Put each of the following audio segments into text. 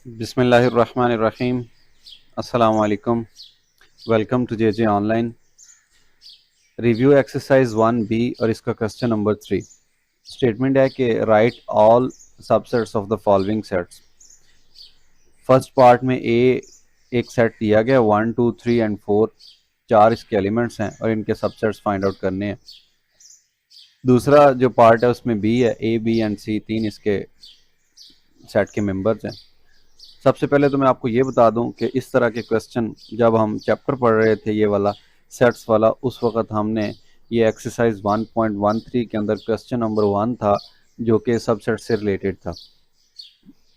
बिस्मिल्लाहिर्रहमानिर्रहीम। अस्सलाम वालेकुम। Welcome to J online. Review exercise 1B और इसका क्वेश्चन नंबर 3। स्टेटमेंट है कि write all subsets of the following sets. First part में एक सेट दिया गया 1 2 3 एंड 4, चार इसके एलिमेंट्स हैं और इनके सबसेट्स फाइंड आउट करने हैं। दूसरा जो पार्ट है उसमें बी है, ए बी एंड सी तीन इसके सेट के मेंबर्स हैं। सबसे पहले तो मैं आपको ये बता दूं कि इस तरह के क्वेश्चन जब हम चैप्टर पढ़ रहे थे ये वाला सेट्स वाला, उस वक्त हमने ये एक्सरसाइज 1.13 के अंदर क्वेश्चन नंबर 1 था जो कि सबसेट से रिलेटेड था।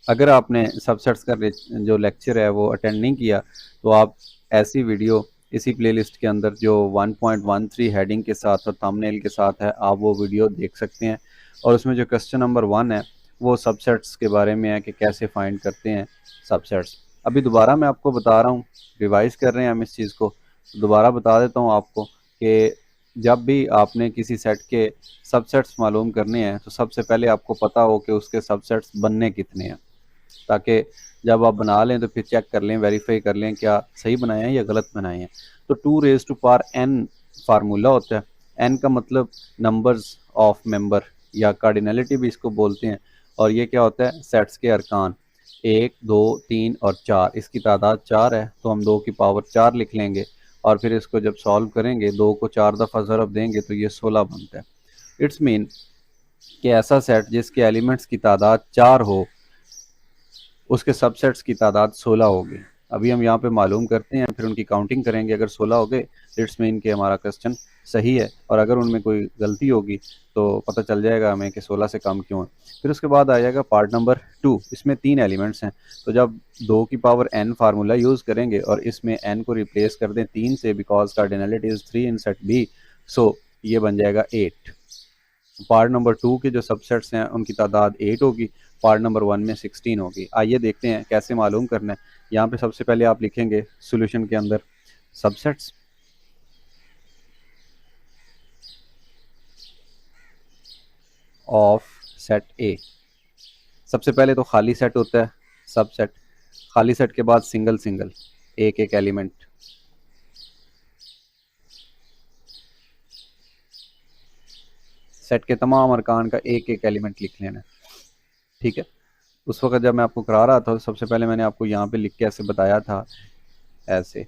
अगर आपने सबसेट्स का जो लेक्चर है वो अटेंड नहीं किया तो आप ऐसी वीडियो इसी प्लेलिस्ट के अंदर जो 1.13 हेडिंग के साथ और थंबनेल के साथ है, आप वो वीडियो देख सकते हैं। और उसमें जो क्वेश्चन नंबर 1 है वो सबसेट्स के बारे में है कि कैसे फाइंड करते हैं सबसेट्स। अभी दोबारा मैं आपको बता रहा हूँ, रिवाइज कर रहे हैं हम इस चीज़ को, दोबारा बता देता हूँ आपको कि जब भी आपने किसी सेट के सबसेट्स मालूम करने हैं तो सबसे पहले आपको पता हो कि उसके सबसेट्स बनने कितने हैं, ताकि जब आप बना लें तो फिर चेक कर लें, वेरीफाई कर लें क्या सही बनाए हैं या गलत बनाए हैं। तो 2 raised to power n formula होता है। n का मतलब नंबर्स ऑफ मेंबर या कार्डिनलिटी भी इसको बोलते हैं। और ये क्या होता है, सेट्स के अरकान 1 2 3 और 4, इसकी तादाद 4 है तो हम 2 की पावर 4 लिख लेंगे और फिर इसको जब सॉल्व करेंगे 2 को 4 दफ़ा ज़रब देंगे तो ये 16 बनता है। इट्स मीन कि ऐसा सेट जिसके एलिमेंट्स की तादाद 4 हो उसके सबसेट्स की तादाद 16 होगी। अभी हम यहाँ पे मालूम करते हैं, फिर उनकी काउंटिंग करेंगे। अगर 16 हो गए इट्स मीन कि हमारा क्वेश्चन सही है, और अगर उनमें कोई गलती होगी तो पता चल जाएगा हमें कि 16 से कम क्यों है। फिर उसके बाद आ जाएगा पार्ट नंबर 2। इसमें 3 एलिमेंट्स हैं, तो जब 2 की पावर n फार्मूला यूज़ करेंगे और इसमें n को रिप्लेस कर दें 3 से, because cardinality is 3 in set B, so ये बन जाएगा 8। पार्ट नंबर 2 के जो सबसेट्स हैं उनकी तादाद 8 होगी, पार्ट नंबर 1 में 16 होगी। आइए देखते हैं कैसे मालूम करना है। यहाँ पे सबसे पहले आप लिखेंगे सॉल्यूशन के अंदर सबसेट्स ऑफ सेट ए। सबसे पहले तो खाली सेट होता है सबसेट, खाली सेट के बाद सिंगल सिंगल एक एक एलिमेंट। सेट के तमाम अरकान का एक एक एलिमेंट लिख लेना, ठीक है। उस वक्त जब मैं आपको करा रहा था तो सबसे पहले मैंने आपको यहाँ पे लिख के ऐसे बताया था, ऐसे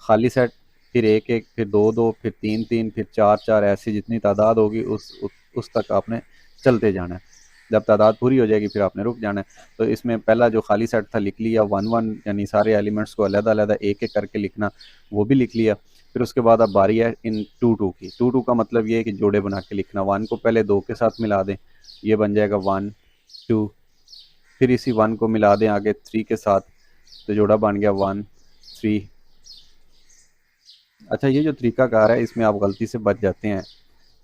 खाली सेट, फिर एक एक, फिर दो दो, फिर तीन तीन, फिर चार चार, ऐसी जितनी तादाद होगी उस तक आपने चलते जाना है। जब तादाद पूरी हो जाएगी फिर आपने रुक जाना है। तो इसमें पहला जो खाली सेट था लिख लिया 1 1, यानी सारे एलिमेंट्स को अलग अलग एक एक करके लिखना, वो भी लिख लिया। फिर उसके बाद अब बारी है इन 2 2 की। 2 2 का मतलब ये है कि जोड़े बना के लिखना। 1 को पहले 2 के साथ मिला दें, ये बन जाएगा 1 2, फिर इसी 1 को मिला दें आगे 3 के साथ, तो जोड़ा बन गया 1 3। अच्छा, ये जो तरीकाकार है इसमें आप गलती से बच जाते हैं,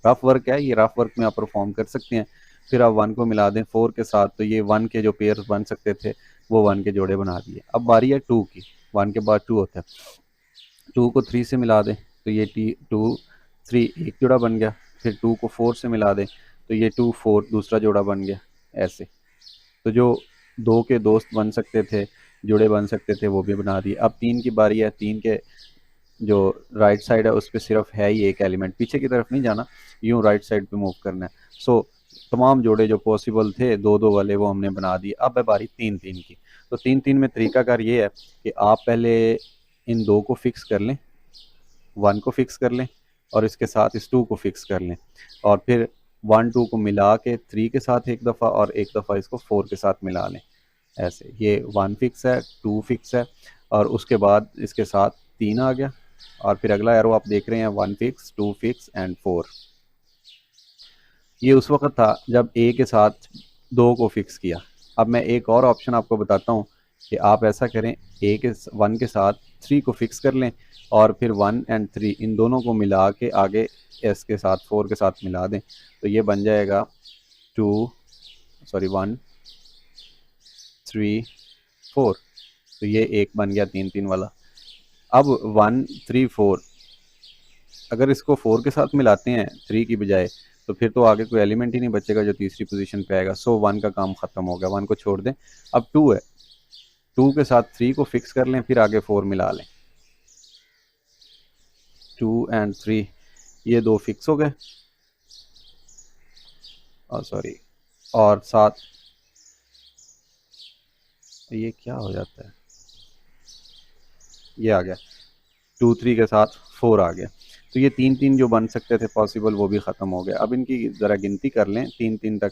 रफ वर्क है ये, रफ वर्क में आप परफॉर्म कर सकते हैं। फिर आप 1 को मिला दें 4 के साथ, तो ये 1 के जो पेयर्स बन सकते थे वो 1 के जोड़े बना दिए। अब बारी है 2 की। 1 के बाद 2 होता है, 2 को 3 से मिला दें तो ये 2 3 एक जोड़ा बन गया। फिर 2 को 4 से मिला दें तो ये 2 4 दूसरा जोड़ा बन गया। ऐसे तो जो 2 के दोस्त बन सकते थे, जोड़े बन सकते थे, वो भी बना दिए। अब 3 की बारी है। 3 के जो राइट साइड है उस पर सिर्फ है ही एक एलिमेंट, पीछे की तरफ नहीं जाना, यूं राइट साइड पे मूव करना है। सो तमाम जोड़े जो पॉसिबल थे 2 2 वाले वो हमने बना दिए। अब है बारी 3 3 की। तो 3 3 में तरीकाकार ये है कि आप पहले इन 2 को फिक्स कर लें, 1 को फिक्स कर लें और इसके साथ इस 2 को फिक्स कर लें, और फिर 1 2 को मिला के 3 के साथ एक दफ़ा और एक दफ़ा इसको 4 के साथ मिला लें। ऐसे ये 1 फिक्स है, 2 फिक्स है, और उसके बाद इसके साथ 3 आ गया, और फिर अगला एरो आप देख रहे हैं 1 फिक्स 2 फिक्स एंड 4। ये उस वक्त था जब ए के साथ 2 को फिक्स किया। अब मैं एक और ऑप्शन आपको बताता हूँ कि आप ऐसा करें, ए के 1 के साथ 3 को फिक्स कर लें और फिर 1 एंड 3 इन दोनों को मिला के आगे एस के साथ 4 के साथ मिला दें, तो ये बन जाएगा 1 3 4। तो ये एक बन गया 3 3 वाला। अब 1 3 4, अगर इसको 4 के साथ मिलाते हैं 3 की बजाय तो फिर तो आगे कोई एलिमेंट ही नहीं बचेगा जो तीसरी पोजीशन पे आएगा। सो 1 का काम खत्म हो गया, 1 को छोड़ दें। अब 2 है, 2 के साथ 3 को फिक्स कर लें, फिर आगे 4 मिला लें। 2 एंड 3 ये दो फिक्स हो गए, और सॉरी, और 7, ये क्या हो जाता है, ये आ गया 2 3 के साथ 4 आ गया। तो ये 3 3 जो बन सकते थे पॉसिबल वो भी ख़त्म हो गए। अब इनकी ज़रा गिनती कर लें 3 3 तक।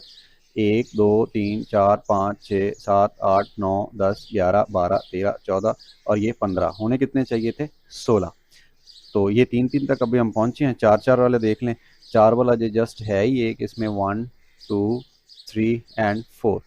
1 2 3 4 5 6 7 8 9 10 11 12 13 14 और ये 15, होने कितने चाहिए थे, 16। तो ये 3 3 तक अभी हम पहुँचे हैं। 4 4 वाले देख लें, 4 वाला जो जस्ट है ही एक, इसमें 1 2 3 एंड 4,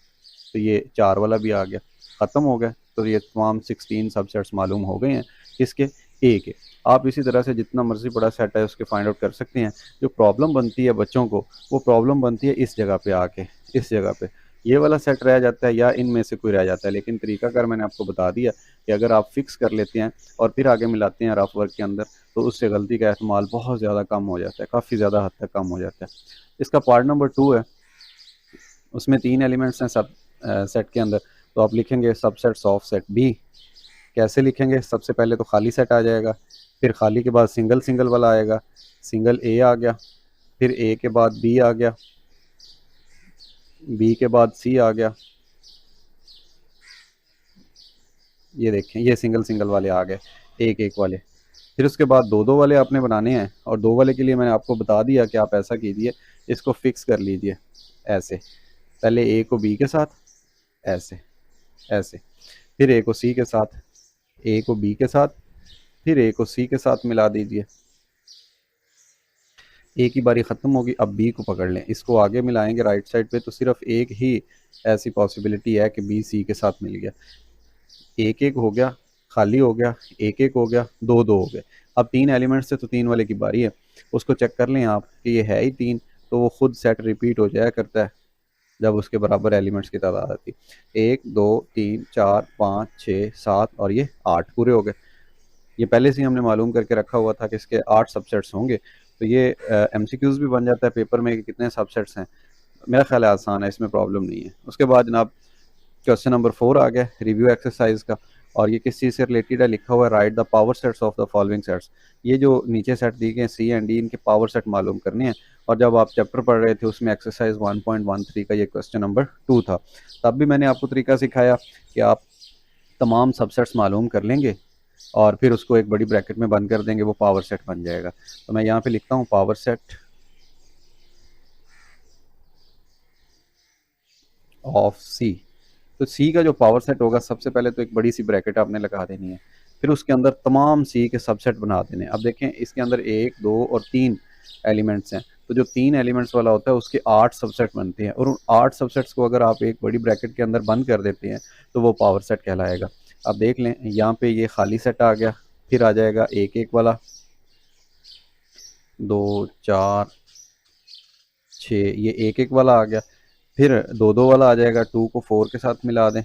तो ये 4 वाला भी आ गया, ख़त्म हो गया। तो ये तमाम 16 सबसेट्स मालूम हो गए हैं किसके, ए के। आप इसी तरह से जितना मर्जी बड़ा सेट है उसके फाइंड आउट कर सकते हैं। जो प्रॉब्लम बनती है बच्चों को, वो प्रॉब्लम बनती है इस जगह पे आके, इस जगह पे ये वाला सेट रह जाता है या इनमें से कोई रह जाता है। लेकिन तरीकाकार मैंने आपको बता दिया कि अगर आप फिक्स कर लेते हैं और फिर आगे मिलाते हैं रफ वर्क के अंदर, तो उससे गलती का एहतमाल बहुत ज़्यादा कम हो जाता है, काफ़ी ज़्यादा हद तक कम हो जाता है। इसका पार्ट नंबर 2 है, उसमें 3 एलिमेंट्स हैं सब सेट के अंदर। तो आप लिखेंगे सबसेट्स ऑफ सेट बी। कैसे लिखेंगे, सबसे पहले तो खाली सेट आ जाएगा, फिर खाली के बाद सिंगल सिंगल वाला आएगा, सिंगल ए आ गया, फिर ए के बाद बी आ गया, बी के बाद सी आ गया। ये देखें, ये सिंगल सिंगल वाले आ गए, एक एक वाले। फिर उसके बाद दो दो वाले आपने बनाने हैं, और दो वाले के लिए मैंने आपको बता दिया कि आप ऐसा कीजिए, इसको फिक्स कर लीजिए ऐसे, पहले ए को बी के साथ ऐसे ऐसे, फिर ए को सी के साथ, ए को बी के साथ, फिर ए को सी के साथ मिला दीजिए। ए की बारी ख़त्म होगी, अब बी को पकड़ लें, इसको आगे मिलाएंगे राइट साइड पे, तो सिर्फ एक ही ऐसी पॉसिबिलिटी है कि बी सी के साथ मिल गया। एक एक हो गया, खाली हो गया, एक एक हो गया, दो दो हो गए। अब 3 एलिमेंट्स से तो 3 वाले की बारी है, उसको चेक कर लें आप कि ये है ही 3, तो वो खुद सेट रिपीट हो जाया करता है जब उसके बराबर एलिमेंट्स की तादाद आती है। 1 2 3 4 5 6 7 और ये 8 पूरे हो गए। ये पहले से ही हमने मालूम करके रखा हुआ था कि इसके 8 सबसेट्स होंगे। तो ये एमसीक्यूज भी बन जाता है पेपर में कि कितने सबसेट्स हैं। मेरा ख्याल है आसान है, इसमें प्रॉब्लम नहीं है। उसके बाद जनाब क्वेश्चन नंबर 4 आ गया रिव्यू एक्सरसाइज का, और ये किस चीज़ से रिलेटेड है, लिखा हुआ है right the power sets of the following sets. ये जो नीचे सेट दिए गए सी एंड डी, इनके पावर सेट मालूम करने हैं। और जब आप चैप्टर पढ़ रहे थे उसमें एक्सरसाइज 1.13 का ये क्वेश्चन नंबर 2 था, तब भी मैंने आपको तरीका सिखाया कि आप तमाम सबसेट्स मालूम कर लेंगे और फिर उसको एक बड़ी ब्रैकेट में बंद कर देंगे, वो पावर सेट बन जाएगा। तो मैं यहाँ पे लिखता हूँ पावर सेट ऑफ सी। तो सी का जो पावर सेट होगा, सबसे पहले तो एक बड़ी सी ब्रैकेट आपने लगा देनी है, फिर उसके अंदर तमाम सी के सबसेट बना देने। अब देखें, इसके अंदर 1 2 और 3 एलिमेंट्स हैं, तो जो 3 एलिमेंट्स वाला होता है उसके 8 सबसेट बनते हैं, और उन 8 सबसेट्स को अगर आप एक बड़ी ब्रैकेट के अंदर बंद कर देते हैं तो वो पावर सेट कहलाएगा। अब देख लें, यहाँ पे ये खाली सेट आ गया, फिर आ जाएगा एक एक वाला, 2 4 6, ये एक एक वाला आ गया, फिर दो दो वाला आ जाएगा, 2 को 4 के साथ मिला दें,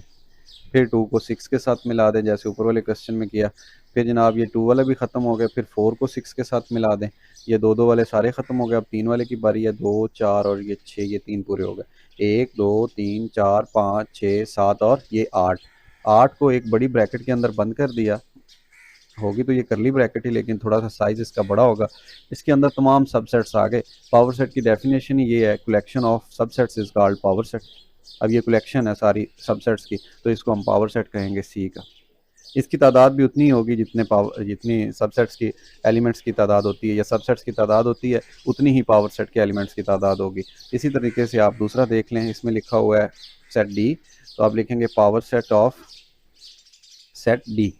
फिर 2 को 6 के साथ मिला दें जैसे ऊपर वाले क्वेश्चन में किया। फिर जनाब ये 2 वाला भी ख़त्म हो गया, फिर 4 को 6 के साथ मिला दें, ये दो दो वाले सारे ख़त्म हो गए। अब 3 वाले की बारी है, 2 4 और ये 6, ये 3 पूरे हो गए। 1 2 3 4 5 6 7 और ये 8, 8 को एक बड़ी ब्रैकेट के अंदर बंद कर दिया, होगी तो ये करली ब्रैकेट ही, लेकिन थोड़ा सा साइज इसका बड़ा होगा। इसके अंदर तमाम सबसेट्स आ गए। पावर सेट की डेफिनेशन ही ये है, collection of subsets is called power set. अब ये कलेक्शन है सारी सबसेट्स की, तो इसको हम पावर सेट कहेंगे सी का। इसकी तादाद भी उतनी होगी जितनी सबसेट्स की एलिमेंट्स की तादाद होती है या सबसेट्स की तादाद होती है, उतनी ही पावर सेट के एलिमेंट्स की तादाद होगी। इसी तरीके से आप दूसरा देख लें, इसमें लिखा हुआ है सेट डी, तो आप लिखेंगे power set of set D.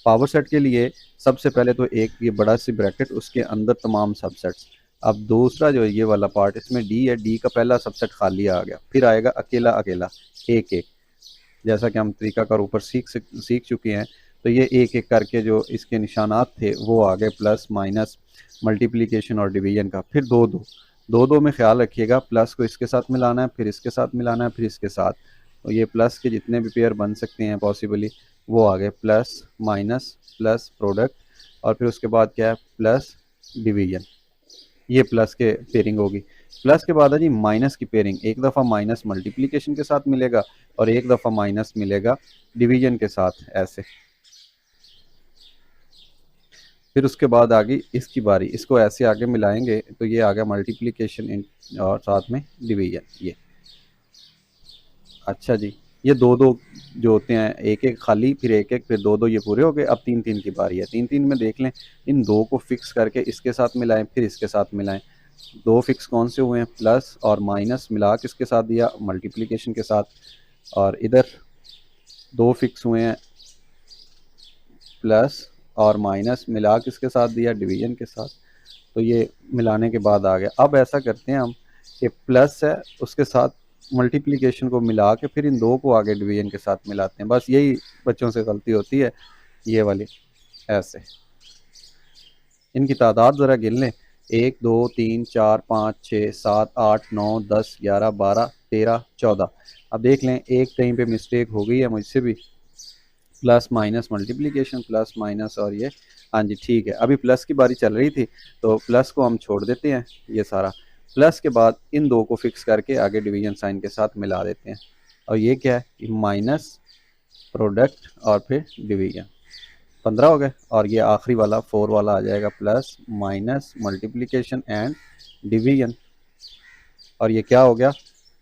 Power set के लिए सबसे पहले तो एक ये बड़ा सी ब्रैकेट, उसके अंदर तमाम सबसेट्स। अब दूसरा जो ये वाला पार्ट, इसमें डी है, डी का पहला सबसेट खाली आ गया, फिर आएगा अकेला अकेला एक एक, जैसा कि हम तरीका कर ऊपर सीख चुके हैं। तो ये एक एक करके जो इसके निशानात थे वो आ गए, प्लस माइनस मल्टीप्लिकेशन और डिवीजन का। फिर दो दो, दो दो में ख्याल रखिएगा, प्लस को इसके साथ मिलाना है, फिर इसके साथ मिलाना है, फिर इसके साथ। तो ये प्लस के जितने भी पेयर बन सकते हैं पॉसिबली वो आ गए, प्लस माइनस प्लस प्रोडक्ट, और फिर उसके बाद क्या है, प्लस डिवीजन, ये प्लस के पेयरिंग होगी। प्लस के बाद है जी माइनस की पेयरिंग, एक दफ़ा माइनस मल्टीप्लिकेशन के साथ मिलेगा और एक दफ़ा माइनस मिलेगा डिवीजन के साथ, ऐसे। फिर उसके बाद आ गई इसकी बारी, इसको ऐसे आगे मिलाएंगे तो ये आ गया मल्टीप्लिकेशन और साथ में डिवीजन, ये। अच्छा जी, ये दो दो जो होते हैं, एक एक खाली, फिर एक एक, फिर दो दो, ये पूरे हो गए। अब तीन तीन की बारी है। तीन तीन में देख लें, इन दो को फिक्स करके इसके साथ मिलाएं, फिर इसके साथ मिलाएं। दो फिक्स कौन से हुए हैं? प्लस और माइनस मिला किसके साथ दिया? मल्टीप्लिकेशन के साथ। और इधर दो फिक्स हुए हैं, प्लस और माइनस मिला किसके साथ दिया? डिवीजन के साथ। तो ये मिलाने के बाद आ गया। अब ऐसा करते हैं हम कि प्लस है उसके साथ मल्टीप्लिकेशन को मिला के फिर इन दो को आगे डिवीजन के साथ मिलाते हैं। बस यही बच्चों से गलती होती है, ये वाली। ऐसे इनकी तादाद ज़रा गिन लें, 1 2 3 4 5 6 7 8 9 10 11 12 13 14। अब देख लें एक कहीं पे मिस्टेक हो गई है मुझसे भी, plus minus multiplication, plus minus, और ये हाँ जी ठीक है। अभी प्लस की बारी चल रही थी तो प्लस को हम छोड़ देते हैं, ये सारा। प्लस के बाद इन दो को फिक्स करके आगे डिवीजन साइन के साथ मिला देते हैं। और ये क्या है? माइनस प्रोडक्ट और फिर डिवीजन, 15 हो गए। और ये आखिरी वाला 4 वाला आ जाएगा, plus minus multiplication and division. और ये क्या हो गया?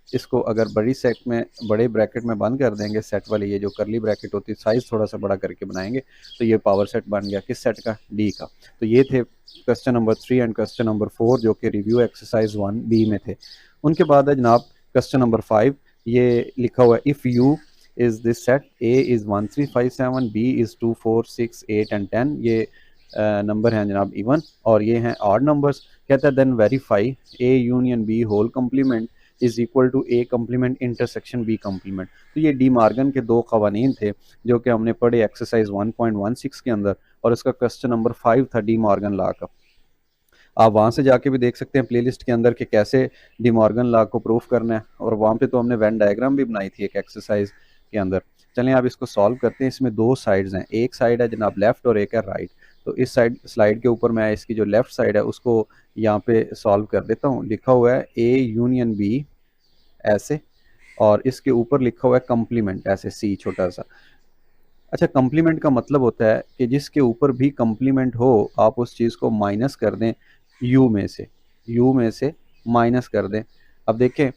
इसको अगर बड़ी सेट में, बड़े ब्रैकेट में बंद कर देंगे, सेट वाली ये जो करली ब्रैकेट होती है, साइज थोड़ा सा बड़ा करके बनाएंगे तो ये पावर सेट बन गया। किस सेट का? डी का। तो ये थे question number 3 and question number 4 जो कि रिव्यू एक्सरसाइज 1B में थे। उनके बाद है जनाब क्वेश्चन नंबर 5। ये लिखा हुआ है, if U is this set, A is 1 3 5 7, B is 2 4 6 8 and 10। ये नंबर हैं जनाब इवन और ये हैं ऑड नंबर्स। कहता है then verify A union B whole complement is equal to A complement intersection B complement. तो ये डी मार्गन के दो कवानीन थे जो कि हमने पढ़े एक्सरसाइज 1.16 के अंदर, और उसका क्वेश्चन नंबर 5 था डी मार्गन लॉ का। आप वहाँ से जाके भी देख सकते हैं प्लेलिस्ट के अंदर कि कैसे डी मार्गन लॉ को प्रूफ करना है, और वहाँ पे तो हमने वेन डायग्राम भी बनाई थी एक एक्सरसाइज के अंदर। चलें आप इसको सॉल्व करते हैं। इसमें दो साइड्स हैं, एक साइड है जनाब लेफ्ट और एक है राइट। तो इस साइड स्लाइड के ऊपर मैं इसकी जो लेफ्ट साइड है उसको यहाँ पे सॉल्व कर देता हूँ। लिखा हुआ है ए यूनियन बी ऐसे, और इसके ऊपर लिखा हुआ है कम्प्लीमेंट ऐसे, सी छोटा सा। अच्छा, कम्प्लीमेंट का मतलब होता है कि जिसके ऊपर भी कम्प्लीमेंट हो आप उस चीज़ को माइनस कर दें यू में से, यू में से माइनस कर दें। अब देखें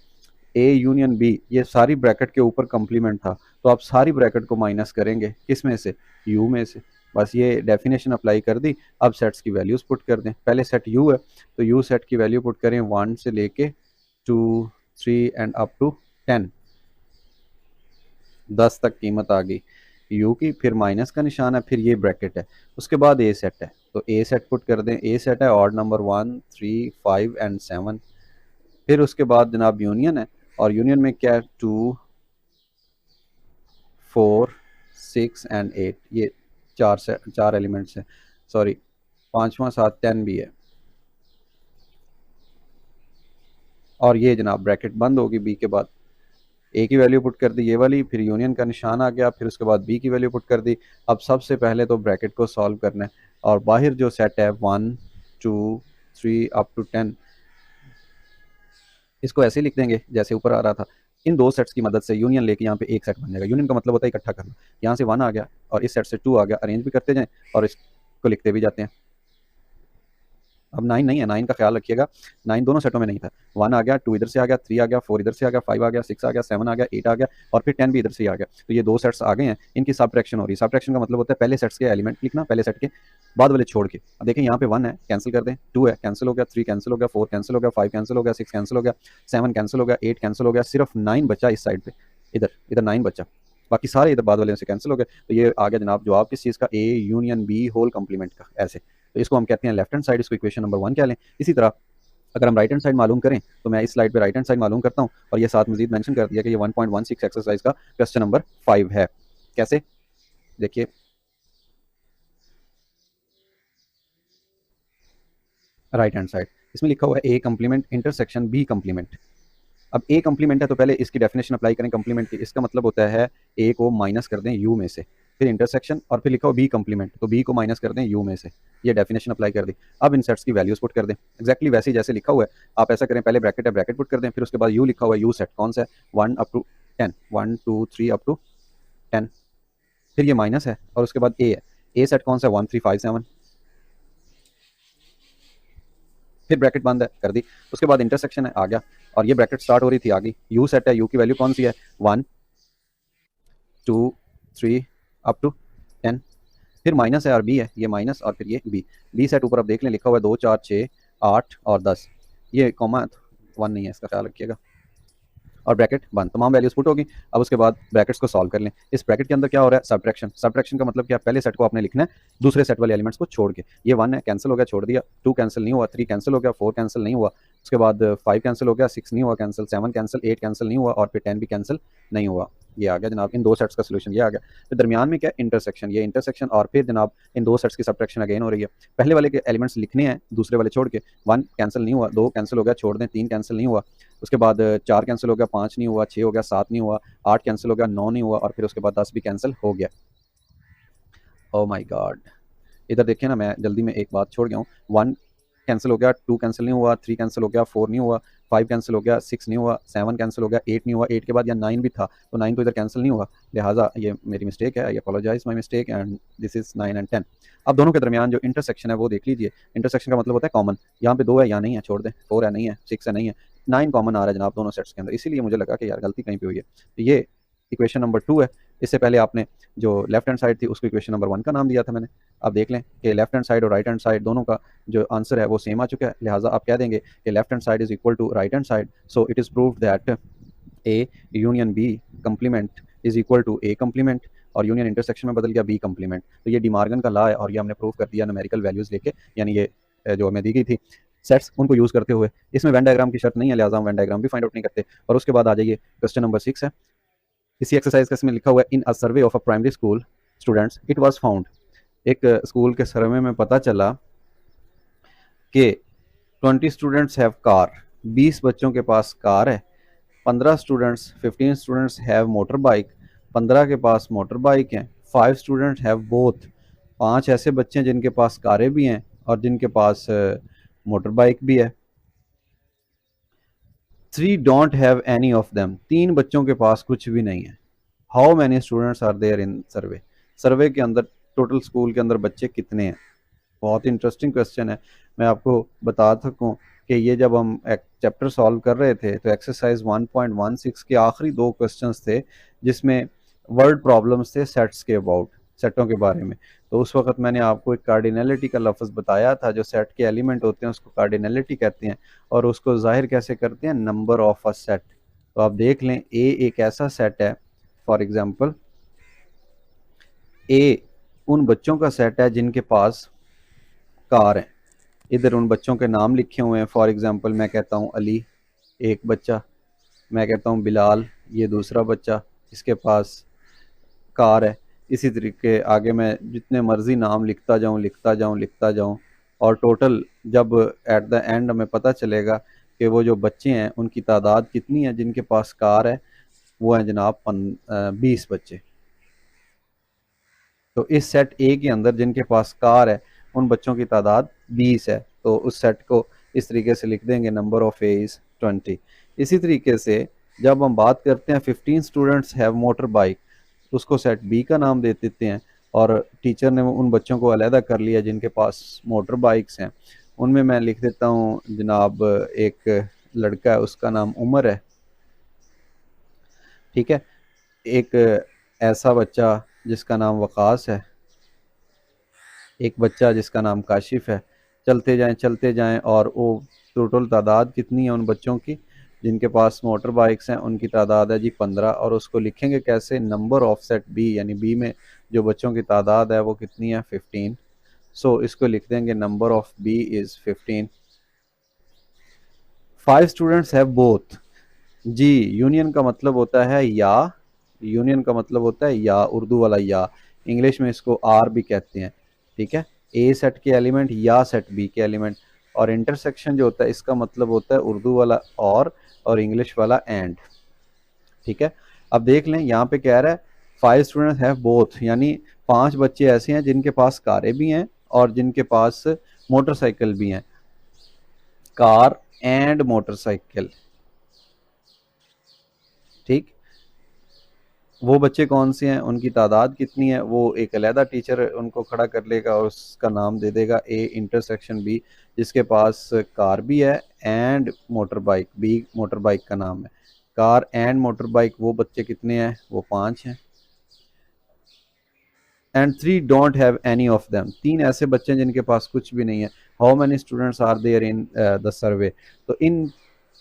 ए यूनियन बी, ये सारी ब्रैकेट के ऊपर कम्प्लीमेंट था, तो आप सारी ब्रैकेट को माइनस करेंगे किस में से? यू में से। बस ये डेफिनेशन अप्लाई कर दी। अब सेट्स की वैल्यूज़ पुट कर दें। पहले सेट यू है तो यू सेट की वैल्यू पुट करें 1 से लेके 2 3 एंड अप टू 10, 10 तक कीमत आ गई यू की। फिर माइनस का निशान है, फिर ये ब्रैकेट है। उसके बाद ए सेट है तो ए सेट पुट कर दें। ए सेट है ऑड नंबर 1 3 5 एंड 7। फिर उसके बाद जनाब यूनियन है, और यूनियन में क्या है? 2 4 6 एंड 8। ये चार एलिमेंट्स हैं, सॉरी पांचवा 7 10 भी है। और ये जनाब ब्रैकेट बंद होगी बी के बाद। ए की वैल्यू पुट कर दी ये वाली, फिर यूनियन का निशान आ गया, फिर उसके बाद बी की वैल्यू पुट कर दी। अब सबसे पहले तो ब्रैकेट को सॉल्व करना है, और बाहर जो सेट है 1 2 3 अप टू 10, इसको ऐसे लिख देंगे जैसे ऊपर आ रहा था। इन दो सेट्स की मदद से यूनियन लेके यहाँ पे एक सेट बन जाएगा। यूनियन का मतलब होता है इकट्ठा करना। यहाँ से 1 आ गया और इस सेट से 2 आ गया, अरेंज भी करते जाएं और इसको लिखते भी जाते हैं। अब 9 नहीं है, 9 का ख्याल रखिएगा, 9 दोनों सेटों में नहीं था। 1 आ गया, 2 इधर से आ गया, 3 आ गया, 4 इधर से आ गया, 5 आ गया, 6 आ गया, 7 आ गया, 8 आ गया, और फिर 10 भी इधर से आ गया। तो ये दो सेट्स आ गए हैं, इनकी सबट्रैक्शन हो रही है। सबट्रैक्शन का मतलब होता है पहले सेट्स के एलिमेंट लिखना, पहले सेट के बाद वाले छोड़ के। अब देखें यहाँ पे 1 है, कैंसिल कर दें, 2 है कैंसिल हो गया, 3 कैंसिल हो गया, 4 कैंसिल हो गया, 5 कैंसिल हो गया, 6 कैंसिल हो गया, 7 कैंसिल हो गया, 8 कैंसिल हो गया, सिर्फ 9 बचा इस साइड पे, इधर इधर 9 बचा, बाकी सारे इधर बाद वाले से कैंसिल हो गए। तो ये आ गया जनाब जवाब किस चीज़ का? A union B whole complement का, ऐसे। तो इसको हम कहते हैं लेफ्ट हैंड साइड, इसको इक्वेशन नंबर 1 कह लें। इसी तरह अगर हम राइट हैंड साइड मालूम करें तो मैं इस स्लाइड पे राइट हैंड साइड मालूम करता हूं, और ये साथ मजीद मेंशन कर दिया कि ये 1.16 एक्सरसाइज का क्वेश्चन नंबर 5 है। कैसे? देखिए राइट हैंड साइड, इसमें लिखा हुआ है A complement intersection B complement. अब ए कम्प्लीमेंट है तो पहले इसकी डेफिनेशन अप्लाई करें कम्प्लीमेंट की। इसका मतलब होता है ए को माइनस कर दें यू में से, फिर इंटरसेक्शन और फिर लिखा हो बी कंप्लीमेंट, तो बी को माइनस कर दें यू में से, ये डेफिनेशन अप्लाई कर दी। अब इन सेट्स की वैल्यूज पुट कर दें एक्जैक्टली वैसे ही जैसे लिखा हुआ है। आप ऐसा करें, पहले ब्रैकेट है, ब्रैकेट पुट कर दें, फिर उसके बाद यू लिखा हुआ है, यू सेट कौन सा है 1 अप टू 10, 1 2 3 अप टू 10, फिर ये माइनस है और उसके बाद ए है, ए सेट कौन सा है 1 3 5 7, फिर ब्रैकेट बंद है कर दी, उसके बाद इंटरसेक्शन है आ गया और ये ब्रैकेट स्टार्ट हो रही थी आ गई, यू सेट है, यू की वैल्यू कौन सी है 1 2 3 अप टू 10, फिर माइनस है और बी है, ये माइनस और फिर ये बी, बी सेट ऊपर आप देख लें लिखा हुआ है 2 4 6 8 और 10, ये कॉमा 1 नहीं है, इसका ख्याल रखिएगा, और ब्रैकेट बंद, तमाम वैल्यूज पुट होगी। अब उसके बाद ब्रैकेट्स को सॉल्व कर लें। इस ब्रैकेट के अंदर क्या हो रहा है सब्ट्रैक्शन, सब्ट्रैक्शन का मतलब क्या, पहले सेट को आपने लिखना है दूसरे सेट वाले एलिमेंट्स को छोड़ के, ये 1 है कैंसिल हो गया छोड़ दिया, 2 कैंसिल नहीं हुआ, 3 कैंसिल हो गया, 4 कैंसिल नहीं हुआ, उसके बाद 5 कैंसिल हो गया, 6 नहीं हुआ कैंसिल, 7 कैंसिल, 8 कैंसिल नहीं हुआ और फिर 10 भी कैंसिल नहीं हुआ, ये आ गया जनाब इन दो सेट्स का सोल्यूशन, ये आ गया। फिर दरमियान में क्या इंटरसेक्शन, ये इंटरसेक्शन और फिर जनाब इन दो सेट्स की सब्ट्रैक्शन अगेन हो रही है। पहले वाले के एलिमेंट्स लिखने हैं दूसरे वाले छोड़ के, 1 कैंसिल नहीं हुआ, 2 कैंसिल हो गया छोड़ दें, 3 कैंसिल नहीं हुआ, उसके बाद 4 कैंसिल हो गया, 5 नहीं हुआ, 6 हो गया, 7 नहीं हुआ, 8 कैंसिल हो गया, 9 नहीं हुआ और फिर उसके बाद 10 भी कैंसिल हो गया। ओ माय गॉड, इधर देखिए ना, मैं जल्दी में एक बात छोड़ गया हूँ, 1 कैंसिल हो गया, 2 कैंसिल नहीं हुआ, 3 कैंसिल हो गया, 4 नहीं हुआ, 5 कैंसिल हो गया, 6 नहीं हुआ, 7 कैंसिल हो गया, 8 नहीं हुआ, 8 के बाद या 9 भी था तो 9 तो इधर कैंसिल नहीं हुआ, लिहाजा ये मेरी मिस्टेक है, I apologise my mistake and this is 9 and 10। अब दोनों के दरमियान जो इंटरसेक्शन है वो देख लीजिए, इंटरसेक्शन का मतलब होता है कॉमन, यहाँ पे 2 है या नहीं है छोड़ दें, 4 है नहीं है, 6 है नहीं है, 9 कॉमन आ रहा है जनाब दोनों सेट्स के अंदर, इसीलिए मुझे लगा कि यार गलती कहीं पे हुई है। तो ये इक्वेशन नंबर 2 है। इससे पहले आपने जो लेफ्ट हैंड साइड थी उसको इक्वेशन नंबर 1 का नाम दिया था मैंने। आप देख लें कि लेफ्ट हैंड साइड और राइट हैंड साइड दोनों का जो आंसर है वो सेम आ चुका है, लिहाजा आप कह देंगे कि left hand side is equal to right hand side, so it is proved that A union B complement is equal to A complement और यूनियन इंटरसेक्शन में बदल गया बी कंप्लीमेंट। तो ये डिमार्गन का लॉ है और ये हमने प्रूव कर दिया न्यूमेरिकल वैल्यूज लेके, यानी ये जो हमें दी गई थी सेट्स उनको यूज़ करते हुए। इसमें वेन डायग्राम की शर्त नहीं है, लिहाजा हम वेन डायग्राम भी फाइंड आउट नहीं करते। और उसके बाद आ जाइए क्वेश्चन नंबर 6 है, इसी एक्सरसाइज का इसमें लिखा हुआ है in a survey of a primary school students it was found, एक स्कूल के सर्वे में पता चला कि 20 स्टूडेंट्स हैव कार, 20 बच्चों के पास कार है, 15 स्टूडेंट्स हैव मोटर बाइक, 15 के पास मोटर बाइक हैं, 5 स्टूडेंट्स हैव बोथ, 5 ऐसे बच्चे हैं जिनके पास कारें भी हैं और जिनके पास मोटर बाइक भी है, 3 don't have any of them, 3 बच्चों के पास कुछ भी नहीं है। How many students are there in survey, survey के अंदर टोटल स्कूल के अंदर बच्चे कितने हैं। बहुत इंटरेस्टिंग क्वेश्चन है। मैं आपको बता सकूं कि ये जब हम एक चैप्टर सॉल्व कर रहे थे तो एक्सरसाइज 1.16 के आखिरी 2 क्वेश्चंस थे जिसमें वर्ड प्रॉब्लम्स थे सेट्स के अबाउट, सेटों के बारे में। तो उस वक्त मैंने आपको एक कार्डिनलिटी का लफ्ज़ बताया था, जो सेट के एलिमेंट होते हैं उसको कार्डिनलिटी कहते हैं और उसको जाहिर कैसे करते हैं, नंबर ऑफ अ सेट। तो आप देख लें ए एक ऐसा सेट है, फॉर एग्जाम्पल ए उन बच्चों का सेट है जिनके पास कार है, इधर उन बच्चों के नाम लिखे हुए हैं, फॉर एग्जांपल मैं कहता हूँ अली एक बच्चा, मैं कहता हूँ बिलाल ये दूसरा बच्चा, इसके पास कार है। इसी तरीके आगे मैं जितने मर्जी नाम लिखता जाऊँ और टोटल जब एट द एंड हमें पता चलेगा कि वो जो बच्चे हैं उनकी तादाद कितनी है जिनके पास कार है, वो है जनाब 20 बच्चे। तो इस सेट ए के अंदर जिनके पास कार है उन बच्चों की तादाद 20 है, तो उस सेट को इस तरीके से लिख देंगे नंबर ऑफ ए इज 20। इसी तरीके से जब हम बात करते हैं 15 स्टूडेंट्स हैव मोटर बाइक, उसको सेट बी का नाम दे देते हैं और टीचर ने उन बच्चों को अलहदा कर लिया जिनके पास मोटर बाइक्स हैं। उनमें मैं लिख देता हूँ जनाब एक लड़का है उसका नाम उमर है, ठीक है, एक ऐसा बच्चा जिसका नाम वकास है, एक बच्चा जिसका नाम काशिफ है। चलते जाएं और वो टोटल तादाद कितनी है उन बच्चों की जिनके पास मोटर बाइक्स हैं, उनकी तादाद है जी 15 और उसको लिखेंगे कैसे, नंबर ऑफ सेट बी, यानी बी में जो बच्चों की तादाद है वो कितनी है 15, सो इसको लिख देंगे number of B is 15। 5 students have both, जी यूनियन का मतलब होता है या, यूनियन का मतलब होता है या, उर्दू वाला या, इंग्लिश में इसको आर भी कहते हैं, ठीक है, ए सेट के एलिमेंट या सेट बी के एलिमेंट। और इंटरसेक्शन जो होता है इसका मतलब होता है उर्दू वाला और इंग्लिश वाला एंड, ठीक है। अब देख लें यहाँ पे कह रहा है 5 स्टूडेंट्स हैव बोथ, यानी 5 बच्चे ऐसे हैं जिनके पास कारें भी हैं और जिनके पास मोटरसाइकिल भी हैं, कार एंड मोटरसाइकिल। ठीक, वो बच्चे कौन से हैं, उनकी तादाद कितनी है, वो एक अलहदा टीचर उनको खड़ा कर लेगा और उसका नाम दे देगा ए इंटरसेक्शन बी, जिसके पास कार भी है and motorbike, B motorbike का नाम है। कार एंड मोटर बाइक वो बच्चे कितने हैं, वो 5 हैं। And 3 don't have any of them, 3 ऐसे बच्चे हैं जिनके पास कुछ भी नहीं है। How many students are there in the survey. तो इन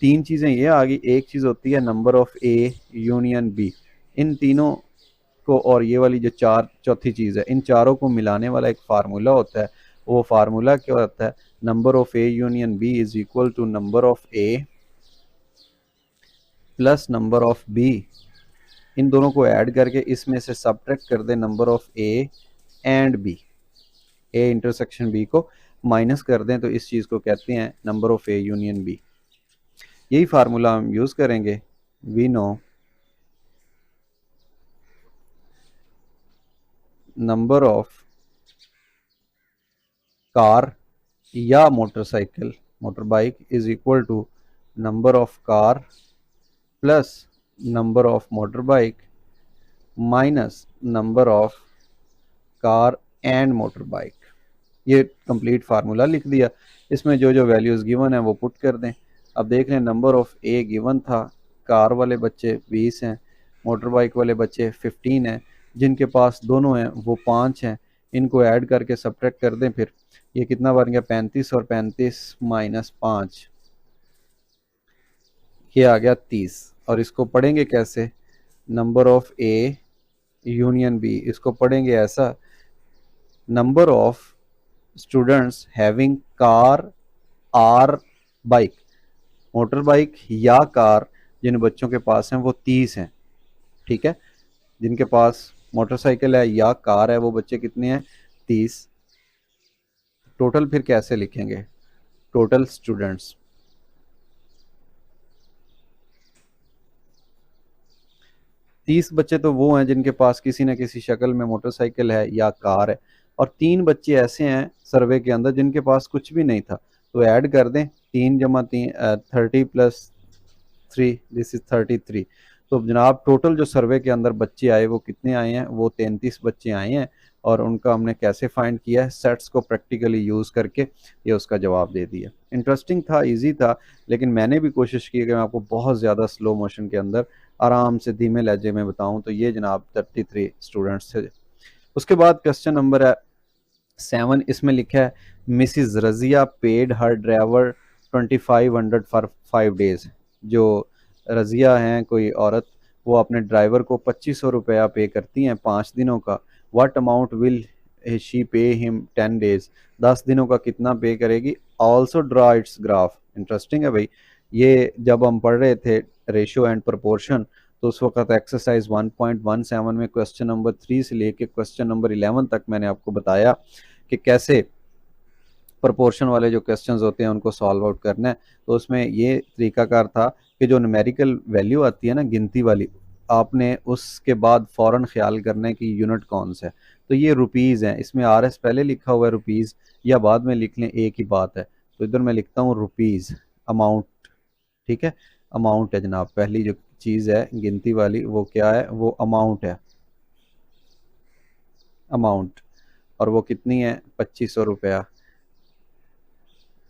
3 चीज़ें ये आ गई। एक चीज़ होती है number of A union B, इन तीनों को, और ये वाली जो चौथी चीज़ है, इन चारों को मिलाने वाला एक फार्मूला होता है। वो फार्मूला क्या होता है, number of A union B is equal to number of A plus number of B. इन दोनों को ऐड करके इसमें से सब्ट्रैक्ट कर दे number of A and B, A intersection B को माइनस कर दें तो इस चीज़ को कहते हैं number of A union B. यही फार्मूला हम यूज़ करेंगे। We know number of car या motorcycle, motor bike is equal to number of car plus number of motor bike minus number of car and motor bike. ये complete formula लिख दिया। इसमें जो जो वैल्यूज़ गिवन है वो पुट कर दें। अब देख लें, नंबर ऑफ ए गिवन था, कार वाले बच्चे 20 हैं, मोटर बाइक वाले बच्चे 15 हैं, जिनके पास दोनों हैं वो 5 हैं। इनको ऐड करके सब्ट्रैक्ट कर दें, फिर ये कितना बन गया, 35 और 35 माइनस 5, ये आ गया 30। और इसको पढ़ेंगे कैसे, number of A union B, इसको पढ़ेंगे ऐसा, number of students having car or bike, motorbike या कार जिन बच्चों के पास हैं वो 30 हैं। ठीक है, जिनके पास मोटरसाइकिल है या कार है वो बच्चे कितने हैं, 30। टोटल फिर कैसे लिखेंगे, टोटल स्टूडेंट्स, तीस बच्चे तो वो हैं जिनके पास किसी न किसी शक्ल में मोटरसाइकिल है या कार है, और 3 बच्चे ऐसे हैं सर्वे के अंदर जिनके पास कुछ भी नहीं था। तो ऐड कर दें, 3 जमा 3 30 प्लस 3, दिस इज 33। तो जनाब टोटल जो सर्वे के अंदर बच्चे आए वो कितने आए हैं, वो 33 बच्चे आए हैं। और उनका हमने कैसे फाइंड किया है, सेट्स को प्रैक्टिकली यूज़ करके ये उसका जवाब दे दिया। इंटरेस्टिंग था, इजी था, लेकिन मैंने भी कोशिश की कि मैं आपको बहुत ज़्यादा स्लो मोशन के अंदर आराम से धीमे लहजे में बताऊं। तो ये जनाब 33 स्टूडेंट्स थे। उसके बाद क्वेश्चन नंबर है 7, इसमें लिखा है Mrs Razia paid her driver 2500 for 5 days. जो रजिया हैं कोई औरत, वो अपने ड्राइवर को 2500 रुपया पे करती हैं 5 दिनों का। What amount will she pay him 10 days, 10 दिनों का कितना पे करेगी। Also draw it's graph. Interesting है भाई, ये जब हम पढ़ रहे थे रेशियो एंड प्रोपोर्शन, तो उस वक्त एक्सरसाइज 1.17 में क्वेश्चन नंबर 3 से लेके क्वेश्चन नंबर 11 तक मैंने आपको बताया कि कैसे प्रोपोर्शन वाले जो क्वेश्चंस होते हैं उनको सॉल्व आउट करना है। तो उसमें ये तरीकाकार था कि जो न्यूमेरिकल वैल्यू आती है ना, गिनती वाली, आपने उसके बाद फ़ौरन ख्याल करना है कि यूनिट कौन सा है। तो ये रुपीज़ हैं, इसमें RS पहले लिखा हुआ है रुपीज़, या बाद में लिख लें, एक ही बात है। तो इधर मैं लिखता हूँ रुपीज़, अमाउंट। ठीक है, अमाउंट है जनाब, पहली जो चीज़ है गिनती वाली वो क्या है, वो अमाउंट है, अमाउंट। और वो कितनी है, 2500 रुपया।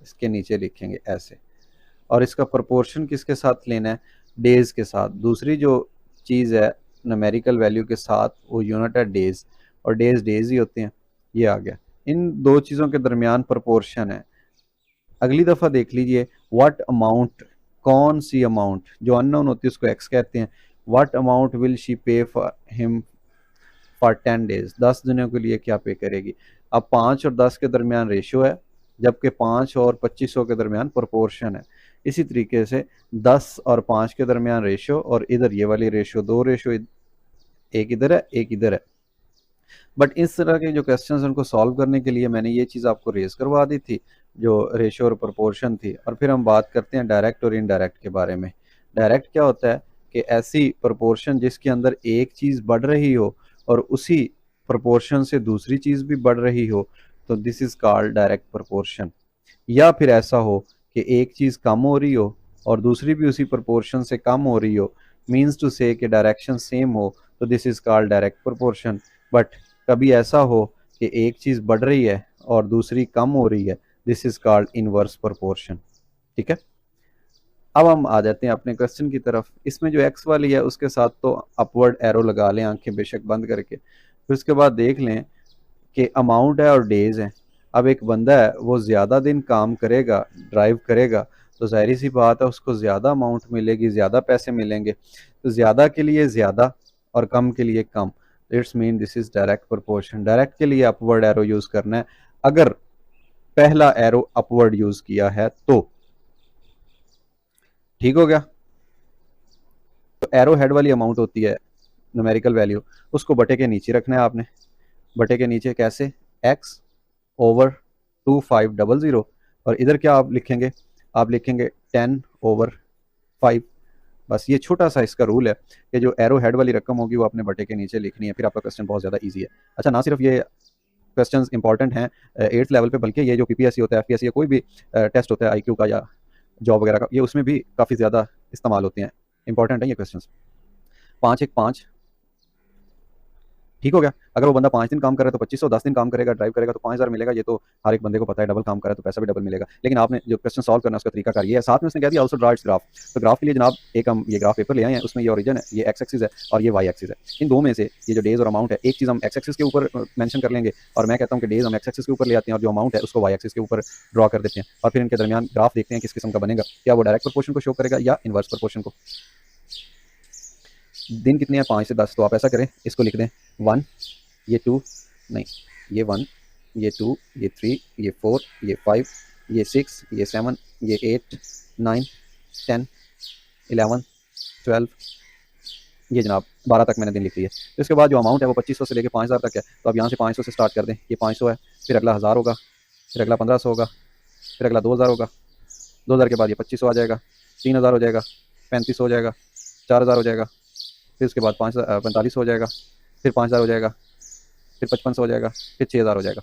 इसके नीचे लिखेंगे ऐसे। और इसका प्रोपोर्शन किसके साथ लेना है, डेज़ के साथ। दूसरी जो चीज़ है न्यूमेरिकल वैल्यू के साथ, वो यूनिट है डेज़, और डेज़ ही होते हैं। ये आ गया, इन दो चीज़ों के दरमियान प्रोपोर्शन है। अगली दफ़ा देख लीजिए, व्हाट अमाउंट, कौन सी अमाउंट जो अननोन होती है उसको एक्स कहते हैं। व्हाट अमाउंट विल शी पे फॉर हिम फॉर 10 डेज, 10 दिनों के लिए क्या पे करेगी। अब 5 और 10 के दरमियान रेशियो है, जबकि 5 और 2500 के दरमियान प्रोपोर्शन है। इसी तरीके से 10 और 5 के दरमियान रेशियो, और इधर ये वाली रेशियो, 2 रेशियो, एक इधर है एक इधर है। बट इस तरह के जो क्वेश्चन हैं उनको सॉल्व करने के लिए मैंने ये चीज़ आपको रेज करवा दी थी, जो रेशियो और प्रोपोर्शन थी। और फिर हम बात करते हैं डायरेक्ट और इनडायरेक्ट के बारे में। डायरेक्ट क्या होता है कि ऐसी प्रोपोर्शन जिसके अंदर एक चीज़ बढ़ रही हो और उसी प्रोपोर्शन से दूसरी चीज़ भी बढ़ रही हो, तो this is called direct proportion. या फिर ऐसा हो कि एक चीज़ कम हो रही हो और दूसरी भी उसी प्रोपोर्शन से कम हो रही हो, मीन्स टू से कि डायरेक्शन सेम हो, तो this is called direct proportion. But कभी ऐसा हो कि एक चीज़ बढ़ रही है और दूसरी कम हो रही है, this is called inverse proportion. ठीक है, अब हम आ जाते हैं अपने क्वेश्चन की तरफ। इसमें जो एक्स वाली है उसके साथ तो अपवर्ड एरो लगा लें आंखें बेशक बंद करके, फिर उसके बाद देख लें कि अमाउंट है और डेज है। अब एक बंदा है वो ज़्यादा दिन काम करेगा, ड्राइव करेगा, तो जाहिर सी बात है उसको ज़्यादा अमाउंट मिलेगी, ज़्यादा पैसे मिलेंगे। तो ज़्यादा के लिए ज़्यादा और कम के लिए कम, it's mean this is direct proportion. Direct के लिए अपवर्ड एरो यूज़ करना है। अगर पहला एरो अपवर्ड यूज़ किया है तो ठीक हो गया। तो एरो हेड वाली अमाउंट होती है न्यूमेरिकल वैल्यू, उसको बटे के नीचे रखना है आपने। बटे के नीचे कैसे? x ओवर 2500, और इधर क्या आप लिखेंगे? आप लिखेंगे 10/5। बस ये छोटा सा इसका रूल है कि जो एरो हेड वाली रकम होगी वो आपने बटे के नीचे लिखनी है, फिर आपका क्वेश्चन बहुत ज़्यादा ईजी है। अच्छा, ना सिर्फ ये क्वेश्चंस इंपॉर्टेंट हैं 8th लेवल पे, बल्कि ये जो पीपीएससी होता है, एफपीएससी, कोई भी टेस्ट होता है आईक्यू का या जॉब वगैरह का, ये उसमें भी काफ़ी ज़्यादा इस्तेमाल होते हैं। इंपॉर्टेंट है ये क्वेश्चन। 5 1 5, ठीक हो गया। अगर वो बंदा 5 दिन काम कर रहा है तो 2500, 10 दिन काम करेगा, ड्राइव करेगा तो 5000 मिलेगा। ये तो हर एक बंदे को पता है, डबल काम कर रहा है तो पैसा भी डबल मिलेगा। लेकिन आपने जो क्वेश्चन सॉल्व करना है उसका तरीका कार ये है। साथ में उसने कह दिया ऑल्सो ड्रा इट्स ग्राफ। तो ग्राफ के लिए जनाब एक हम ये ग्राफ पेपर ले आए हैं, उसमें ये ओरिजिन है, ये एक्स एक्सिस है और ये वाई एक्सिस है। इन दो में से ये जो डेज और अमाउंट है, एक चीज़ हम एक्स एक्सिस के ऊपर मेंशन कर लेंगे और मैं कहता हूँ कि डेज हम एक्स एक्सिस के ऊपर ले आते हैं और जो अमाउंट है उसको वाई एक्सिस के ऊपर ड्रॉ कर देते हैं, और फिर इनके दरमियान ग्राफ देखते हैं किस किस्म का बनेगा। क्या वो डायरेक्ट प्रोपोर्शन को शो करेगा या इनवर्स प्रोपोर्शन को। दिन कितने हैं? 5 से 10। तो आप ऐसा करें, इसको लिख दें 1, ये 2, नहीं ये 1, ये 2, ये 3, ये 4, ये 5, ये 6, ये 7, ये 8, 9, 10, 11, 12, ये जनाब 12 तक मैंने दिन लिख लिया। तो इसके बाद जो अमाउंट है वो 2500 से लेकर 5000 तक है। तो अब यहाँ से 500 से स्टार्ट कर दें। ये 500 है, फिर अगला 1000 होगा, फिर अगला 1500 होगा, फिर अगला 2000 होगा, 2000 के बाद ये 2500 आ जाएगा, 3000 हो जाएगा, 3500 हो जाएगा, 4000 हो जाएगा, फिर उसके बाद 4500 हो जाएगा, फिर 5000 हो जाएगा, फिर 5500 हो जाएगा, फिर 6000 हो जाएगा।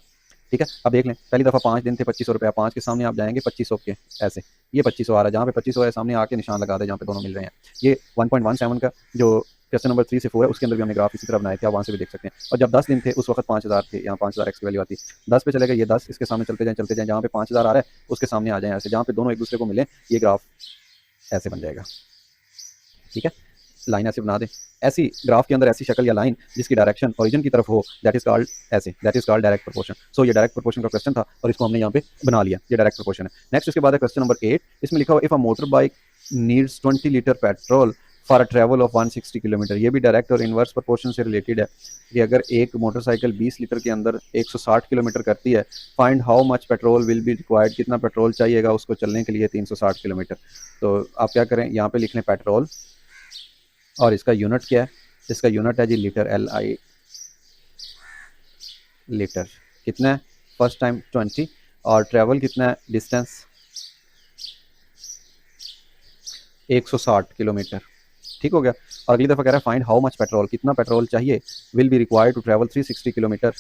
ठीक है, अब देख लें, पहली दफ़ा 5 दिन थे 2500 रुपये, 5 के सामने आप जाएंगे 2500 के, ऐसे ये 2500 आ रहा है, जहाँ पे 2500 है सामने आके निशान लगा दे जहाँ पे दोनों मिल रहे हैं। ये 1.17 का जो क्वेश्चन नंबर 3 से 4 है उसके अंदर भी हमने ग्राफ इसी तरह बनाए थे, आप वहाँ से भी देख सकते हैं। और जब 10 दिन थे उस वक्त 5000 थे, यहाँ 5000 एक्स की वैल्यू आती। 10 पे चले गए, ये 10 इसके सामने चलते जाएँ, जहाँ पे 5000 आ रहा है उसके सामने आ जाए ऐसे, जहाँ पे दोनों एक दूसरे को मिले, ये ग्राफ ऐसे बन जाएगा। ठीक है, लाइन ऐसे बना दें। ऐसी ग्राफ के अंदर ऐसी शक्ल या लाइन जिसकी डायरेक्शन ओरिजिन की तरफ हो, दैट इज कॉल्ड ऐसे, that is called direct proportion. So ये डायरेक्ट प्रोपोर्शन का क्वेश्चन था और इसको हमने यहाँ पे बना लिया, ये डायरेक्ट प्रोपोर्शन है। नेक्स्ट उसके बाद है क्वेश्चन नंबर 8। इसमें लिखा हुआ if a motor bike needs 20 litre petrol for a travel of 160 kilometre. ये भी डायरेक्ट और इनवर्स प्रोपोर्शन से रिलेटेड है कि अगर एक मोटरसाइकिल 20 लीटर के अंदर 160 किलोमीटर करती है, find how much petrol will be required, कितना पेट्रोल चाहिएगा उसको चलने के लिए 360 किलोमीटर। तो आप क्या करें, यहाँ पे लिख लें पेट्रोल, और इसका यूनिट क्या है? इसका यूनिट है जी लीटर, LI, लीटर। कितना है? फर्स्ट टाइम 20, और ट्रेवल कितना है? Distance 160 kilometre. ठीक हो गया। और अगली दफ़ा कह रहा है फाइंड हाउ मच पेट्रोल, कितना पेट्रोल चाहिए, will be required to travel 360 kilometre.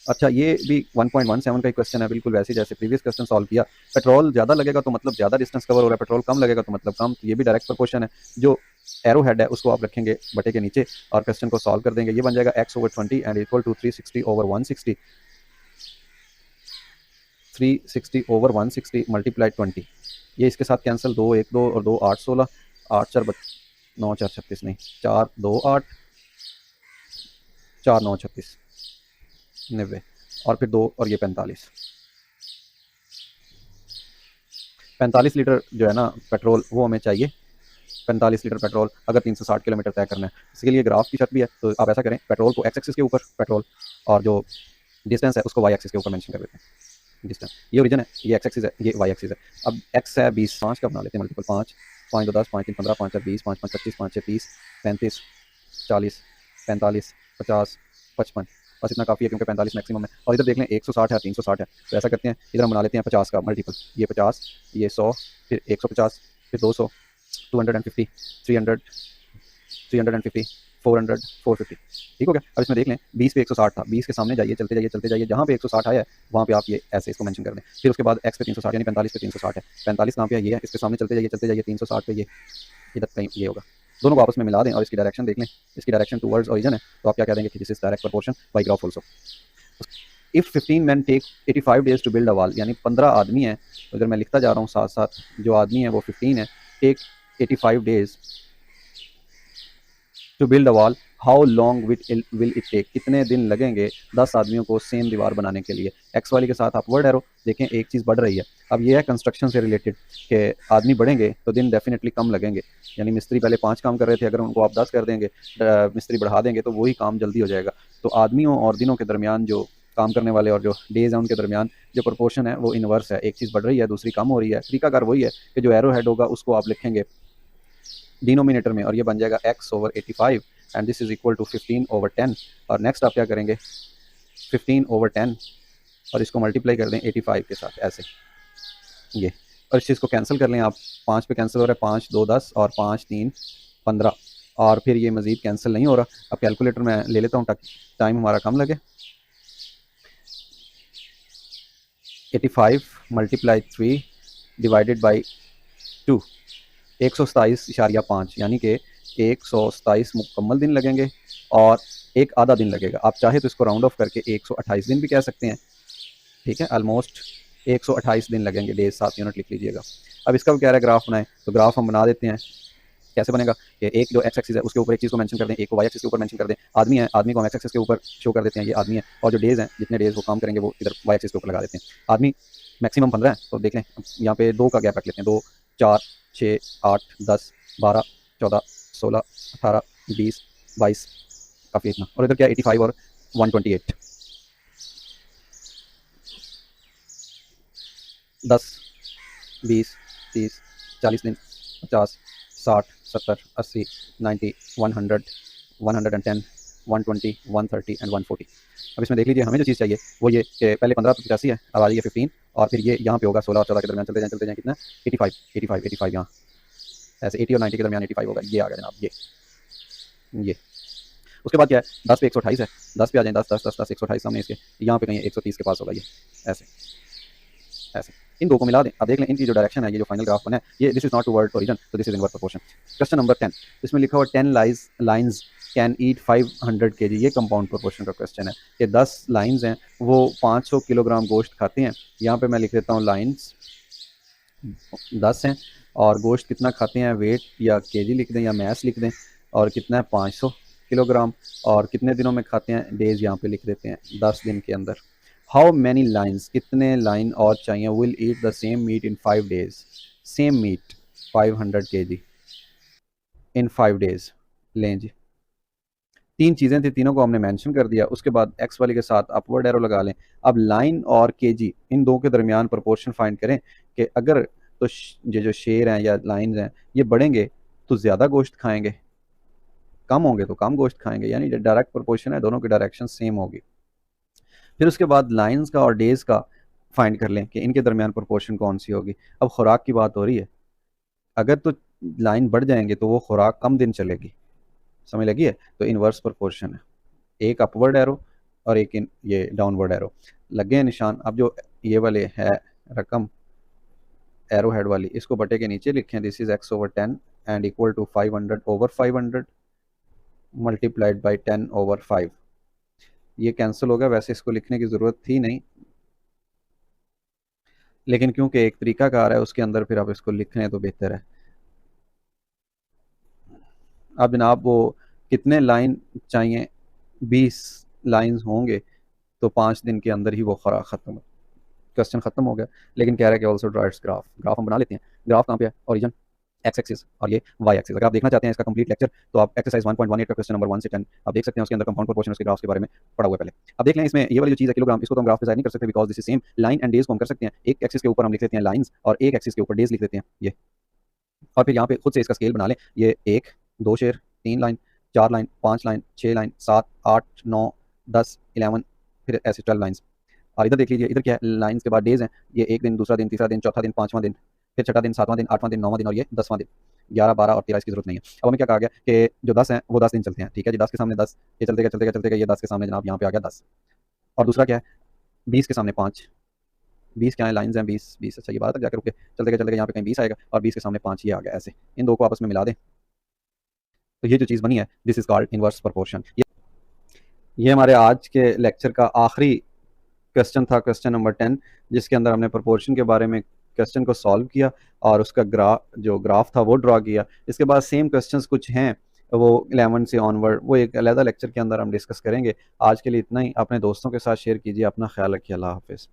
अच्छा, ये भी 1.17 का क्वेश्चन है, बिल्कुल वैसे जैसे प्रीवियस क्वेश्चन सॉल्व किया। पेट्रोल ज़्यादा लगेगा तो मतलब ज़्यादा डिस्टेंस कवर हो रहा है, पेट्रोल कम लगेगा तो मतलब कम। तो ये भी डायरेक्ट प्रोपोर्शन है। जो एरो हेड है उसको आप रखेंगे बटे के नीचे और क्वेश्चन को सॉल्व कर देंगे। ये बन जाएगा x/20 and equal to 360/160, 360/160 multiply 20। ये इसके साथ कैंसिल, 2 1 2 और 2 8 16, 8 4 9 4 36, नहीं 4 2 8, 4 9 36, 90, और फिर 2 और ये 45। 45 लीटर जो है ना पेट्रोल वो हमें चाहिए। 45 लीटर पेट्रोल अगर 360 किलोमीटर तय करना है, इसके लिए ग्राफ की शर्त भी है। तो आप ऐसा करें, पेट्रोल को एक्स एक्सिस के ऊपर पेट्रोल, और जो डिस्टेंस है उसको वाई एक्सिस के ऊपर मेंशन कर देते हैं। डिस्टेंस ये ओरिजिन है, ये एक्स एक्सिस है, ये वाई एक्सिस है। अब एक्स है 20, 5 का बना लेते हैं मल्टीपल, 5 5 2 10, 5 3 15, 5 4 20, 5 5 25, 5 6 30, 35 40 45 50 55, बस इतना काफ़ी है क्योंकि 45 मैक्सिमम है। और इधर देख लें 160 है, 360 है, तो ऐसा करते हैं इधर हम बना लेते हैं 50 का मल्टीपल, ये 50, ये 100, फिर 150, फिर 200, 250, 300, 350, 400, 450। ठीक हो गया। अब इसमें देख लें 20 पे 160 था, 20 के सामने जाइए, चलते जाइए, जहाँ पे 160 आया है वहाँ पे आप ये ऐसे इसको मेंशन कर दें। फिर उसके बाद x पे 360 यानी 45 पे 360 है, 45 कहाँ पे है, ये है, इसके सामने चलते जाइए 360 पे ये इधर कहीं ये होगा। दोनों को आपस में मिला दें और इसकी डायरेक्शन देख लें, इसकी डायरेक्शन टुवर्ड्स ओरिजिन है, तो आप क्या कह देंगे कि this is direct proportion by graph also. If 15 man take 85 days to build a wall, यानी 15 आदमी हैं, तो इधर मैं लिखता जा रहा हूँ साथ साथ, जो आदमी है वो 15 है, take 85 days to build a wall, how long will it take, कितने दिन लगेंगे 10 आदमियों को सेम दीवार बनाने के लिए। एक्स वाली के साथ अपवर्ड एरो देखें, एक चीज़ बढ़ रही है। अब ये है कंस्ट्रक्शन से रिलेटेड कि आदमी बढ़ेंगे तो दिन डेफिनेटली कम लगेंगे, यानी मिस्त्री पहले 5 काम कर रहे थे, अगर उनको आप 10 कर देंगे, मिस्त्री बढ़ा देंगे तो वही काम जल्दी हो जाएगा। तो आदमियों और दिनों के दरमियान जो काम करने वाले और जो डेज हैं उनके दरमियान जो प्रोपोर्शन है वो इनवर्स है, एक चीज़ बढ़ रही है दूसरी कम हो रही है। तरीकाकार वही है कि जो एरो हेड होगा उसको आप लिखेंगे डिनोमिनेटर में और ये बन जाएगा x/85 and this is equal to 15/10। और नेक्स्ट आप क्या करेंगे 15/10 और इसको मल्टीप्लाई कर दें 85 के साथ ऐसे ये, और इस चीज़ को कैंसिल कर लें आप, 5 पे कैंसिल हो रहा है, 5 2 10 और 5 3 15 और फिर ये मज़ीद कैंसिल नहीं हो रहा। अब कैलकुलेटर में ले लेता हूँ ताकि टाइम हमारा कम लगे। 85 × 3 डिवाइडेड बाई 2 127.5 यानी कि 127 मुकम्मल दिन लगेंगे और एक आधा दिन लगेगा। आप चाहे तो इसको राउंड ऑफ करके 128 दिन भी कह सकते हैं। ठीक है, ऑलमोस्ट 128 दिन लगेंगे, डेज 7 यूनिट लिख लीजिएगा। अब इसका भी कह रहा है ग्राफ बनाएं, तो ग्राफ हम बना देते हैं। कैसे बनेगा कि एक जो एक्स एक्सिस है उसके ऊपर एक चीज़ को मेंशन कर दें, एक को वाई एक्सिस के ऊपर मेंशन कर दें। आदमी है, आदमी को हम एक्स एक्सिस के ऊपर शो कर देते हैं, ये आदमी है, और जो डेज हैं जितने डेज वो काम करेंगे वो इधर वाई एक्सिस के ऊपर लगा देते हैं। आदमी मैक्सिमम 15 है, तो देख लें यहाँ पे 2 का गैप रख लेते हैं, 2 4 6 8 10 12 14 16 18 20 22 काफ़ी इतना, और इधर क्या 85 और 128 10 20 30 40 दिन 50 60 70 80 90 100 110 120 130 एंड 140। अब इसमें देख लीजिए हमें जो चीज़ चाहिए वो ये कि पहले 15 तो 85 है, अब आ रही है 15 और फिर ये यहाँ पे होगा 16 और 14 के दरमियान चलते जाएँ कितना 85 यहाँ ऐसे 80 और 90 के दरमियान 85 होगा, ये आ गया जनाब ये। उसके बाद क्या है 10 पे 128 है, 10 पे आ जाए 10 10 10 10 128 सामने इसके, यहाँ पे कहीं 130 के पास होगा ये ऐसे ऐसे। इन दो को मिला दें, अब देख लें इनकी जो डायरेक्शन है, ये जो फाइनल ग्राफ बना है ये this is not toward origin, तो this is inverse proportion. Question number 10, इसमें लिखा हुआ 10 लाइंस कैन ईट 500 kg, ये कंपाउंड प्रोपोर्शन का क्वेश्चन है कि 10 लाइंस हैं वो 500 किलोग्राम गोश्त खाते हैं। यहाँ पे मैं लिख देता हूँ लाइंस 10 हैं और गोश्त कितना खाते हैं, वेट या केजी लिख दें या मैस लिख दें, और कितना है 500 किलोग्राम, और कितने दिनों में खाते हैं, डेज यहाँ पे लिख देते हैं 10 दिन के अंदर। हाउ मैनी लाइन्स, कितने लाइन और चाहिए, will eat the same meat in 5 days, same meat 500 kg in 5 days। लें जी, 3 चीज़ें थी, तीनों को हमने मेंशन कर दिया। उसके बाद एक्स वाली के साथ अपवर्ड एरो लगा लें। अब लाइन और केजी इन दो के दरमियान प्रोपोर्शन फाइंड करें कि अगर तो ये जो शेर हैं या लाइंस हैं ये बढ़ेंगे तो ज़्यादा गोश्त खाएंगे, कम होंगे तो कम गोश्त खाएंगे, यानी डायरेक्ट प्रोपोर्शन है, दोनों की डायरेक्शन सेम होगी। फिर उसके बाद लाइंस का और डेज का फाइंड कर लें कि इनके दरमियान प्रोपोर्शन कौन सी होगी। अब खुराक की बात हो रही है, अगर तो लाइन बढ़ जाएंगे तो वो खुराक कम दिन चलेगी, समझ लगी है, तो इनवर्स प्रोपोर्शन है, एक अपवर्ड एरो और एक ये डाउनवर्ड एरो लगे हैं निशान। अब जो ये वाले है रकम एरो हेड वाली, इसको बटे के नीचे लिखें, this is x/10 and equal to 500/500 multiplied by 10/5। ये कैंसिल होगा, वैसे इसको लिखने की ज़रूरत थी नहीं, लेकिन क्योंकि एक तरीका कार है उसके अंदर फिर आप इसको लिख लें तो बेहतर है। अब जनाब वो कितने लाइन चाहिए, 20 लाइंस होंगे तो 5 दिन के अंदर ही वो खुराक ख़त्म, क्वेश्चन ख़त्म हो गया। लेकिन कह रहा है कि also draw it's graph, graph हम बना लेते हैं। ग्राफ कहाँ पे है, ओरिजिन एक्स एक्सिस और ये वाई एक्सिस। अगर आप देखना चाहते हैं इसका कंप्लीट लेक्चर तो आप एक्सरसाइज 1.18 का क्वेश्चन नंबर 1 से 10 आप देख सकते हैं, उसके अंदर कंपाउंड प्रोपोर्शन उसके ग्राफ्स के बारे में पढ़ा हुआ है पहले। अब देख लें इसमें ये वाली जो चीज़ है किलोग्राम, इसको तो हम ग्राफ डिजाइन नहीं कर सकते because this is same. Line and days को हम कर सकते हैं, एक एक्सिस के ऊपर हम लिख लेते हैं लाइंस और एक एक्सिस के ऊपर डेज लिख देते हैं ये, और फिर यहाँ पे खुद से इसका स्केल बना लें, ये 1 2 शेर 3 लाइन 4 लाइन 5 लाइन 6 लाइन 7 8 9 10 11 फिर ऐसे 12 लाइंस। और इधर देख लीजिए, इधर क्या है, लाइंस के बाद डेज हैं, ये एक दिन दूसरा दिन तीसरा दिन चौथा दिन पांचवां दिन फिर छठा दिन सातवां दिन आठवां दिन नौवां दिन और ये 10वां दिन। 11, 12 और 13 इसकी जरूरत नहीं है। अब हमें क्या कहा गया कि जो 10 हैं वो 10 दिन चलते हैं, ठीक है जी। 10 के सामने 10, ये चलते गए चलते गए चलते गए, ये 10 के सामने जनाब यहाँ पे आ गया 10। और दूसरा क्या है, 20 के सामने 5, 20 क्या है, लाइन्स हैं 20 20, अच्छा ये 12 तक जाकर रुके, चलते गए यहाँ पे कहीं 20 आएगा और 20 के सामने 5 ये आ गया। ऐसे इन दो को आपस में मिला दें तो ये जो चीज़ बनी है, this is called inverse proportion. ये हमारे आज के लेक्चर का आखिरी क्वेश्चन था, क्वेश्चन नंबर 10, जिसके अंदर हमने प्रोपोर्शन के बारे में क्वेश्चन को सॉल्व किया और उसका ग्राफ था वो ड्रा किया। इसके बाद सेम क्वेश्चंस कुछ हैं वो 11 से ऑनवर्ड, वो एक अलग लेक्चर के अंदर हम डिस्कस करेंगे। आज के लिए इतना ही। अपने दोस्तों के साथ शेयर कीजिए। अपना ख्याल रखिए। अल्लाह हाफिज़।